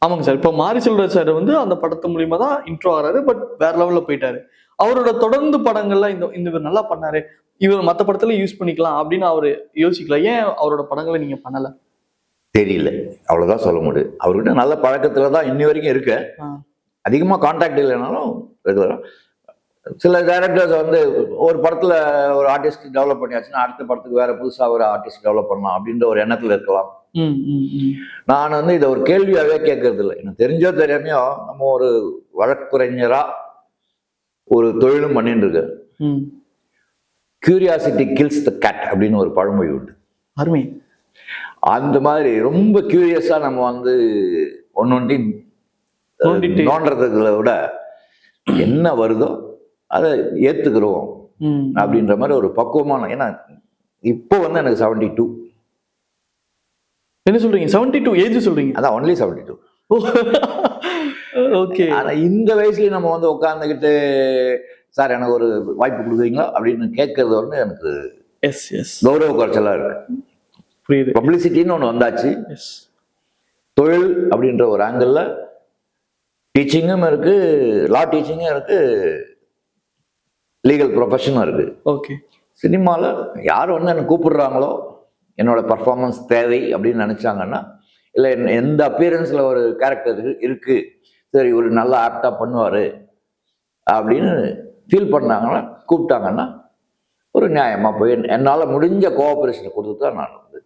ஆமாங்க சார். இப்போ மாரி செல்வராஜ் சார் வந்து அந்த படத்து மூலியமா தான் இன்ட்ரோ ஆகுறாரு. பட் வேற லெவல்ல போயிட்டாரு. அவரோட தொடர்ந்து படங்கள்ல இந்த இந்த இவர் நல்லா பண்ணாரு. இவர் மத்த படத்துல யூஸ் பண்ணிக்கலாம் அப்படின்னு அவரு யோசிக்கல. ஏன் அவரோட படங்கள நீங்க பண்ணல? தெரியல. அவ்வளவுதான் சொல்ல முடியும். அவர்கிட்ட நல்ல பழக்கத்துல தான் இன்னி வரைக்கும் இருக்கு. அதிகமா கான்டாக்ட் இல்லைனாலும் ரெகுலரா சில டைரக்டர்ஸ் வந்து ஒரு படத்துல ஒரு ஆர்டிஸ்ட் டெவலப் பண்ணியாச்சுன்னா அடுத்த படத்துக்கு வேற புதுசா ஒரு ஆர்டிஸ்ட் டெவலப் பண்ணலாம் அப்படின்ற ஒரு எண்ணத்துல இருக்கலாம். நான் வந்து இதை ஒரு கேள்வியாவே கேட்கறது இல்லை. எனக்கு தெரிஞ்சோ தெரியாமையோ நம்ம ஒரு வழக்குரைஞரா ஒரு தொழிலும் பண்ணிட்டு இருக்கு. கியூரியாசிட்டி கில்ஸ் த கேட் அப்படின்னு ஒரு பழமொழி உண்டு. அருமை. அந்த மாதிரி ரொம்ப கியூரியஸா நம்ம வந்து ஒன்னொன்றி நோன்றதுல விட என்ன வருதோ அதை ஏத்துக்கிறோம் அப்படின்ற மாதிரி ஒரு பக்குவமான. ஏன்னா இப்போ வந்து எனக்கு 72. என்ன சொல்றீங்க? 72 ஏஜ் சொல்றீங்க? அதான் ஒன்லி 72. ஓகே. ஆனா இந்த வயசுல நம்ம வந்து உட்கார்ந்துக்கிட்டு சார் எனக்கு ஒரு வாய்ப்பு கொடுக்குறீங்களா அப்படின்னு கேட்கறது வந்து எனக்கு கௌரவ குறைச்சலா இருக்கு. புரியுது. பப்ளிசிட்டின்னு ஒன்று வந்தாச்சு. தொழில் அப்படின்ற ஒரு ஆங்கிள் டீச்சிங்கும் இருக்கு, லா டீச்சிங்கும் இருக்கு, லீகல் ப்ரொஃபஷனும் இருக்கு. ஓகே. சினிமாவில் யார் வந்து என்னை கூப்பிடுறாங்களோ என்னோட பர்ஃபார்மன்ஸ் தேவை அப்படின்னு நினைச்சாங்கன்னா, இல்லை எந்த அப்பியரன்ஸ்ல ஒரு கேரக்டர் இருக்கு, சரி ஒரு நல்ல ஆக்டா பண்ணுவாரு அப்படின்னு ஃபீல் பண்ணாங்கன்னா கூப்பிட்டாங்கன்னா ஒரு நியாயமா போய் என்னால் முடிஞ்ச கோஆபரேஷனை கொடுத்து தான் நான் வந்து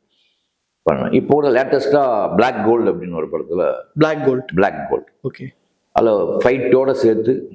பண்ணேன். இப்போ கூட லேட்டஸ்டா பிளாக் கோல்டு அப்படின்னு ஒரு படத்துல பிளாக் கோல்ட் ஓகே ஓகே அதில் ஃபைட்டோட சேர்த்து